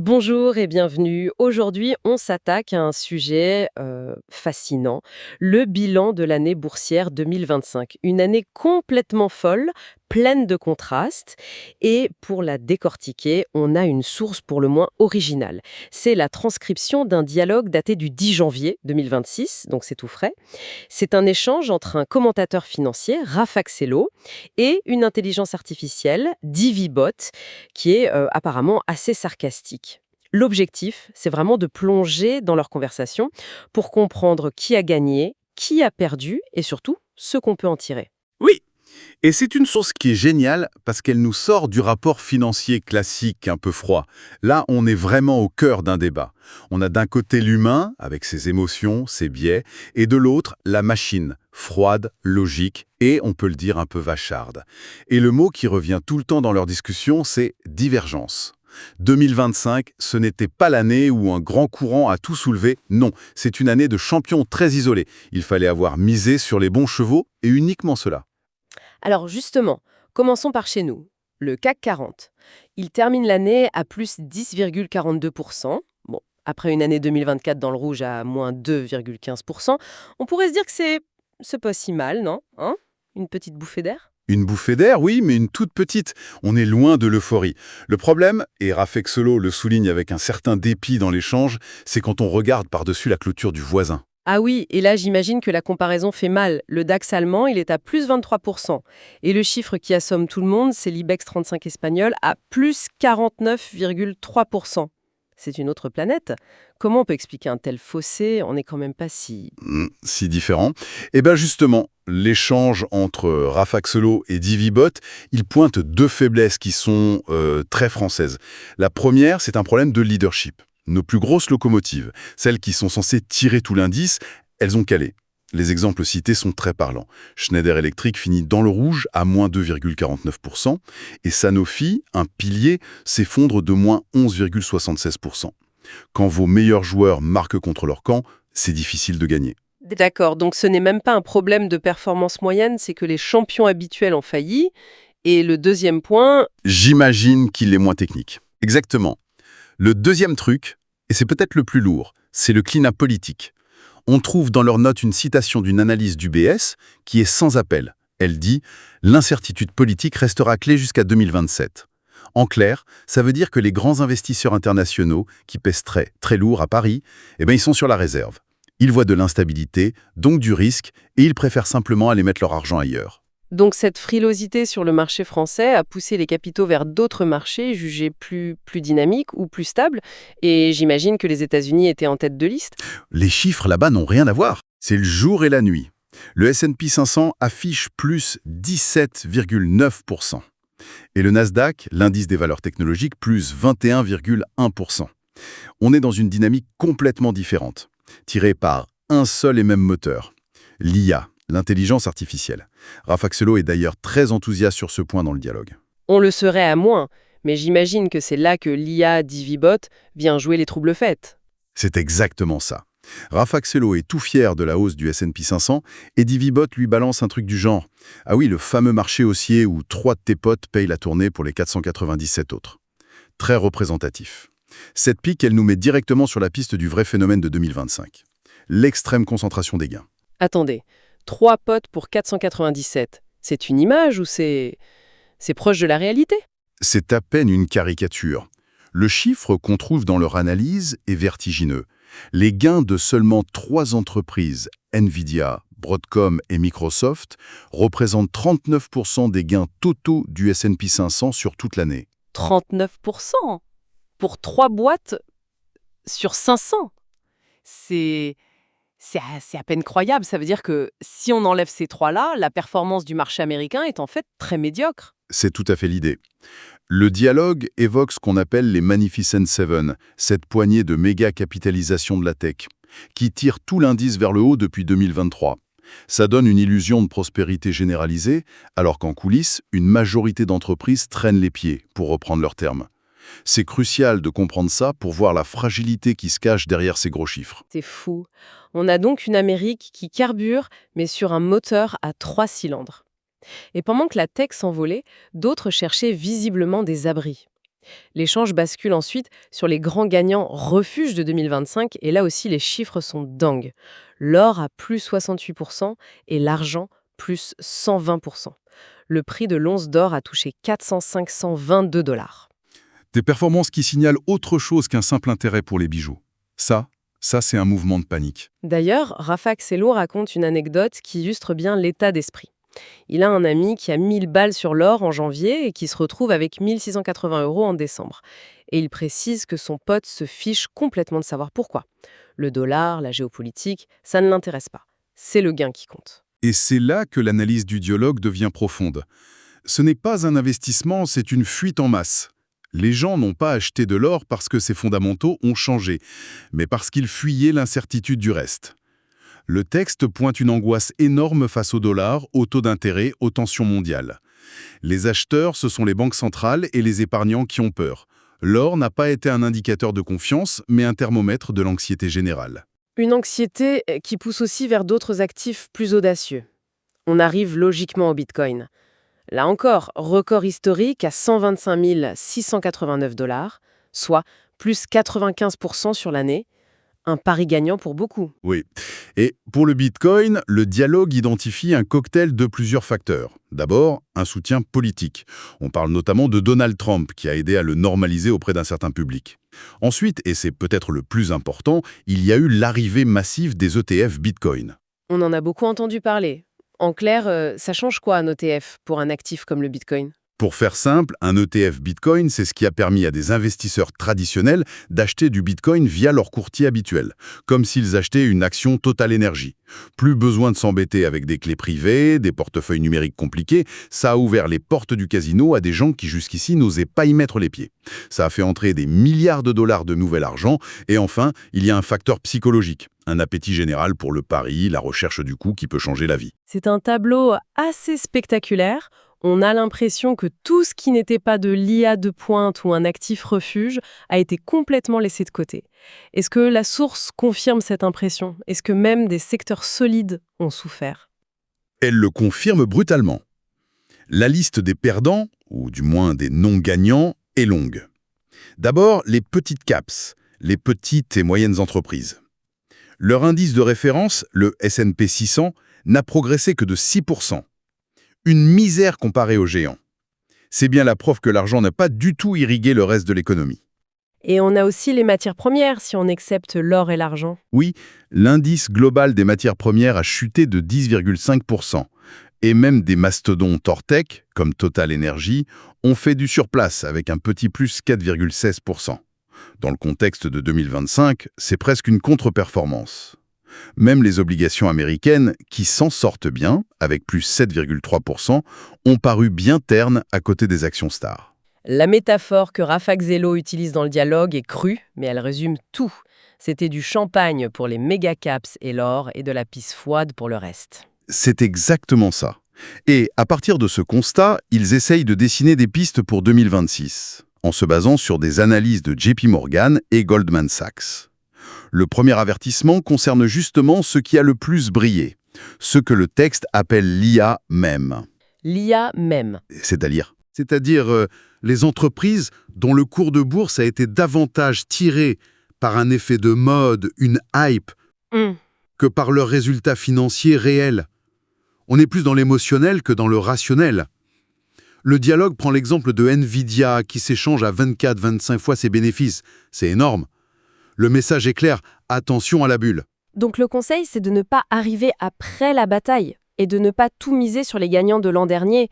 Bonjour et bienvenue. Aujourd'hui, on s'attaque à un sujet fascinant, le bilan de l'année boursière 2025. Une année complètement folle, pleine de contrastes. Et pour la décortiquer, on a une source pour le moins originale. C'est la transcription d'un dialogue daté du 10 janvier 2026, donc c'est tout frais. C'est un échange entre un commentateur financier, Raph Axello, et une intelligence artificielle, DiviBot, qui est apparemment assez sarcastique. L'objectif, c'est vraiment de plonger dans leur conversation pour comprendre qui a gagné, qui a perdu et surtout ce qu'on peut en tirer. Oui, et c'est une source qui est géniale parce qu'elle nous sort du rapport financier classique un peu froid. Là, on est vraiment au cœur d'un débat. On a d'un côté l'humain, avec ses émotions, ses biais, et de l'autre, la machine, froide, logique et, on peut le dire, un peu vacharde. Et le mot qui revient tout le temps dans leur discussion, c'est divergence. 2025, ce n'était pas l'année où un grand courant a tout soulevé, non, c'est une année de champions très isolés. Il fallait avoir misé sur les bons chevaux et uniquement cela. Alors justement, commençons par chez nous. Le CAC 40. Il termine l'année à plus 10,42%. Bon, après une année 2024 dans le rouge à moins 2,15%, on pourrait se dire que c'est pas si mal, non Hein? Une petite bouffée d'air. Une bouffée d'air, oui, mais une toute petite. On est loin de l'euphorie. Le problème, et Rafexolo le souligne avec un certain dépit dans l'échange, c'est quand on regarde par-dessus la clôture du voisin. Ah oui, et là j'imagine que la comparaison fait mal. Le DAX allemand, il est à plus 23%. Et le chiffre qui assomme tout le monde, c'est l'IBEX 35 espagnol à plus 49,3%. C'est une autre planète. Comment on peut expliquer un tel fossé? On n'est quand même pas si... Si différent. Eh bien justement, l'échange entre Rafaxolo et Divibot, il pointe deux faiblesses qui sont très françaises. La première, c'est un problème de leadership. Nos plus grosses locomotives, celles qui sont censées tirer tout l'indice, elles ont calé. Les exemples cités sont très parlants. Schneider Electric finit dans le rouge à moins 2,49% et Sanofi, un pilier, s'effondre de moins 11,76%. Quand vos meilleurs joueurs marquent contre leur camp, c'est difficile de gagner. D'accord, donc ce n'est même pas un problème de performance moyenne, c'est que les champions habituels ont failli. Et le deuxième point, J'imagine qu'il est moins technique. Exactement. Le deuxième truc, et c'est peut-être le plus lourd, c'est le climat politique. On trouve dans leurs notes une citation d'une analyse d'UBS qui est sans appel. Elle dit « L'incertitude politique restera clé jusqu'à 2027 ». En clair, ça veut dire que les grands investisseurs internationaux, qui pèsent très, très lourd à Paris, ils sont sur la réserve. Ils voient de l'instabilité, donc du risque, et ils préfèrent simplement aller mettre leur argent ailleurs. donc cette frilosité sur le marché français a poussé les capitaux vers d'autres marchés jugés plus dynamiques ou plus stables. Et j'imagine que les États-Unis étaient en tête de liste. Les chiffres là-bas n'ont rien à voir. C'est le jour et la nuit. Le S&P 500 affiche plus 17,9%. Et le Nasdaq, l'indice des valeurs technologiques, plus 21,1%. On est dans une dynamique complètement différente, tirée par un seul et même moteur, l'IA, l'intelligence artificielle. Rafaxelo est d'ailleurs très enthousiaste sur ce point dans le dialogue. On le serait à moins, mais j'imagine que c'est là que l'IA Divibot vient jouer les troubles faits. C'est exactement ça. Rafaxelo est tout fier de la hausse du S&P 500 et Divibot lui balance un truc du genre. Ah oui, le fameux marché haussier où 3 de tes potes payent la tournée pour les 497 autres. Très représentatif. Cette pique, elle nous met directement sur la piste du vrai phénomène de 2025. L'extrême concentration des gains. Attendez, 3 potes pour 497. C'est une image ou c'est proche de la réalité? C'est à peine une caricature. Le chiffre qu'on trouve dans leur analyse est vertigineux. Les gains de seulement 3 entreprises, Nvidia, Broadcom et Microsoft, représentent 39% des gains totaux du S&P 500 sur toute l'année. 39% pour 3 boîtes sur 500. C'est c'est à peine croyable. Ça veut dire que si on enlève ces trois-là, la performance du marché américain est en fait très médiocre. C'est tout à fait l'idée. Le dialogue évoque ce qu'on appelle les Magnificent Seven, cette poignée de méga capitalisation de la tech, qui tire tout l'indice vers le haut depuis 2023. Ça donne une illusion de prospérité généralisée, alors qu'en coulisses, une majorité d'entreprises traînent les pieds, pour reprendre leurs termes. C'est crucial de comprendre ça pour voir la fragilité qui se cache derrière ces gros chiffres. C'est fou. On a donc une Amérique qui carbure, mais sur un moteur à 3 cylindres. Et pendant que la tech s'envolait, d'autres cherchaient visiblement des abris. L'échange bascule ensuite sur les grands gagnants refuges de 2025, et là aussi les chiffres sont dingues. L'or à plus 68% et l'argent plus 120%. Le prix de l'once d'or a touché 400-522 $. Des performances qui signalent autre chose qu'un simple intérêt pour les bijoux. Ça c'est un mouvement de panique. D'ailleurs, Rafak Sello raconte une anecdote qui illustre bien l'état d'esprit. Il a un ami qui a 1000 balles sur l'or en janvier et qui se retrouve avec 1680 € en décembre. Et il précise que son pote se fiche complètement de savoir pourquoi. Le dollar, la géopolitique, ça ne l'intéresse pas. C'est le gain qui compte. Et c'est là que l'analyse du dialogue devient profonde. Ce n'est pas un investissement, c'est une fuite en masse. Les gens n'ont pas acheté de l'or parce que ses fondamentaux ont changé, mais parce qu'ils fuyaient l'incertitude du reste. Le texte pointe une angoisse énorme face au dollar, aux taux d'intérêt, aux tensions mondiales. Les acheteurs, ce sont les banques centrales et les épargnants qui ont peur. L'or n'a pas été un indicateur de confiance, mais un thermomètre de l'anxiété générale. Une anxiété qui pousse aussi vers d'autres actifs plus audacieux. On arrive logiquement au Bitcoin. Là encore, record historique à 125 689 $, soit plus 95% sur l'année. Un pari gagnant pour beaucoup. Oui. Et pour le Bitcoin, le dialogue identifie un cocktail de plusieurs facteurs. D'abord, un soutien politique. On parle notamment de Donald Trump, qui a aidé à le normaliser auprès d'un certain public. Ensuite, et c'est peut-être le plus important, il y a eu l'arrivée massive des ETF Bitcoin. On en a beaucoup entendu parler. En clair, ça change quoi un ETF pour un actif comme le Bitcoin ? Pour faire simple, un ETF Bitcoin, c'est ce qui a permis à des investisseurs traditionnels d'acheter du Bitcoin via leur courtier habituel, comme s'ils achetaient une action Total Energy. Plus besoin de s'embêter avec des clés privées, des portefeuilles numériques compliqués, ça a ouvert les portes du casino à des gens qui jusqu'ici n'osaient pas y mettre les pieds. Ça a fait entrer des milliards de dollars de nouvel argent, et enfin, il y a un facteur psychologique. Un appétit général pour le pari, la recherche du coup qui peut changer la vie. C'est un tableau assez spectaculaire. On a l'impression que tout ce qui n'était pas de l'IA de pointe ou un actif refuge a été complètement laissé de côté. Est-ce que la source confirme cette impression ? Est-ce que même des secteurs solides ont souffert ? Elle le confirme brutalement. La liste des perdants, ou du moins des non-gagnants, est longue. D'abord, les petites caps, les petites et moyennes entreprises. Leur indice de référence, le S&P 600, n'a progressé que de 6%. Une misère comparée aux géants. C'est bien la preuve que l'argent n'a pas du tout irrigué le reste de l'économie. Et on a aussi les matières premières, si on accepte l'or et l'argent. Oui, l'indice global des matières premières a chuté de 10,5%. Et même des mastodontes hors tech, comme Total Energy, ont fait du surplace avec un petit plus 4,16%. Dans le contexte de 2025, c'est presque une contre-performance. Même les obligations américaines, qui s'en sortent bien, avec plus 7,3%, ont paru bien ternes à côté des actions stars. La métaphore que Rafak Sello utilise dans le dialogue est crue, mais elle résume tout. C'était du champagne pour les méga-caps et l'or, et de la pisse froide pour le reste. C'est exactement ça. Et à partir de ce constat, ils essayent de dessiner des pistes pour 2026, en se basant sur des analyses de JP Morgan et Goldman Sachs. Le premier avertissement concerne justement ce qui a le plus brillé, ce que le texte appelle l'IA même. L'IA même. C'est-à-dire les entreprises dont le cours de bourse a été davantage tiré par un effet de mode, une hype, que par leurs résultats financiers réels. On est plus dans l'émotionnel que dans le rationnel. Le dialogue prend l'exemple de Nvidia qui s'échange à 24-25 fois ses bénéfices. C'est énorme. Le message est clair, attention à la bulle. Donc le conseil, c'est de ne pas arriver après la bataille et de ne pas tout miser sur les gagnants de l'an dernier.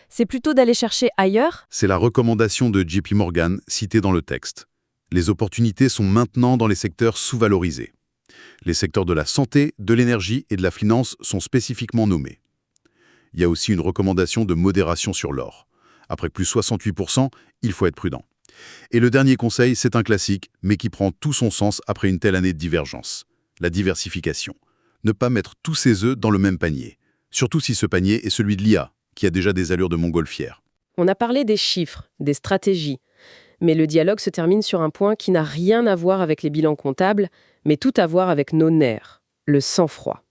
C'est plutôt d'aller chercher ailleurs. C'est la recommandation de JP Morgan citée dans le texte. Les opportunités sont maintenant dans les secteurs sous-valorisés. Les secteurs de la santé, de l'énergie et de la finance sont spécifiquement nommés. Il y a aussi une recommandation de modération sur l'or. Après plus 68%, il faut être prudent. Et le dernier conseil, c'est un classique, mais qui prend tout son sens après une telle année de divergence. La diversification. Ne pas mettre tous ses œufs dans le même panier. Surtout si ce panier est celui de l'IA, qui a déjà des allures de montgolfière. On a parlé des chiffres, des stratégies. Mais le dialogue se termine sur un point qui n'a rien à voir avec les bilans comptables, mais tout à voir avec nos nerfs, le sang-froid.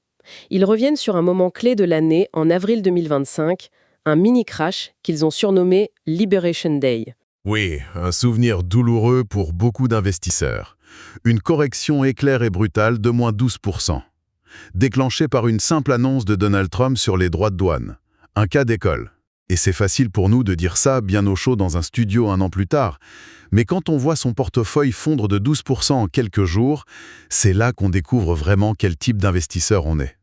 Ils reviennent sur un moment clé de l'année, en avril 2025, un mini-crash qu'ils ont surnommé Liberation Day. Oui, un souvenir douloureux pour beaucoup d'investisseurs. Une correction éclair et brutale de moins 12%, déclenchée par une simple annonce de Donald Trump sur les droits de douane. Un cas d'école. Et c'est facile pour nous de dire ça bien au chaud dans un studio un an plus tard. Mais quand on voit son portefeuille fondre de 12% en quelques jours, c'est là qu'on découvre vraiment quel type d'investisseur on est.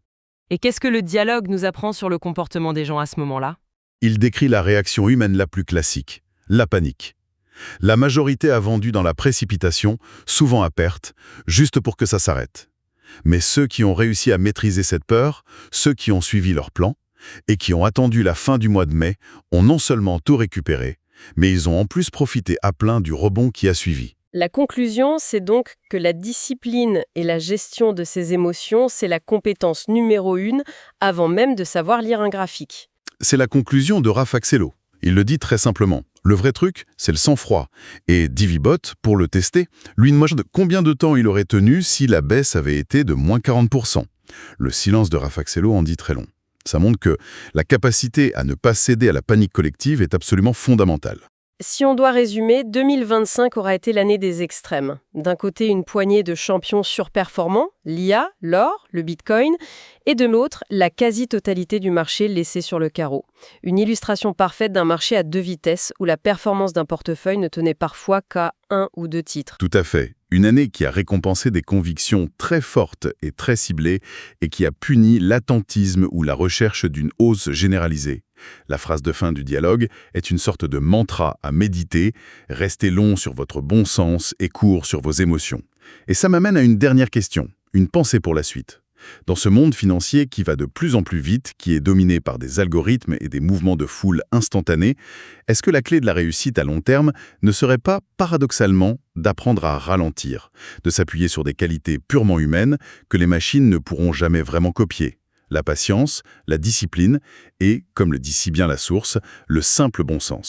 Et qu'est-ce que le dialogue nous apprend sur le comportement des gens à ce moment-là? Il décrit la réaction humaine la plus classique, la panique. La majorité a vendu dans la précipitation, souvent à perte, juste pour que ça s'arrête. Mais ceux qui ont réussi à maîtriser cette peur, ceux qui ont suivi leur plan, et qui ont attendu la fin du mois de mai, ont non seulement tout récupéré, mais ils ont en plus profité à plein du rebond qui a suivi. La conclusion, c'est donc que la discipline et la gestion de ses émotions, c'est la compétence numéro 1 avant même de savoir lire un graphique. C'est la conclusion de Raph Axello. Il le dit très simplement. Le vrai truc, c'est le sang-froid. Et Divibot, pour le tester, lui demande combien de temps il aurait tenu si la baisse avait été de moins 40%. Le silence de Raph Axello en dit très long. Ça montre que la capacité à ne pas céder à la panique collective est absolument fondamentale. Si on doit résumer, 2025 aura été l'année des extrêmes. D'un côté, une poignée de champions surperformants, l'IA, l'or, le bitcoin, et de l'autre, la quasi-totalité du marché laissé sur le carreau. Une illustration parfaite d'un marché à deux vitesses où la performance d'un portefeuille ne tenait parfois qu'à un ou deux titres. Tout à fait. Une année qui a récompensé des convictions très fortes et très ciblées et qui a puni l'attentisme ou la recherche d'une hausse généralisée. La phrase de fin du dialogue est une sorte de mantra à méditer, restez long sur votre bon sens et court sur vos émotions. Et ça m'amène à une dernière question, une pensée pour la suite. Dans ce monde financier qui va de plus en plus vite, qui est dominé par des algorithmes et des mouvements de foule instantanés, est-ce que la clé de la réussite à long terme ne serait pas, paradoxalement, d'apprendre à ralentir, de s'appuyer sur des qualités purement humaines que les machines ne pourront jamais vraiment copier? La patience, la discipline et, comme le dit si bien la source, le simple bon sens.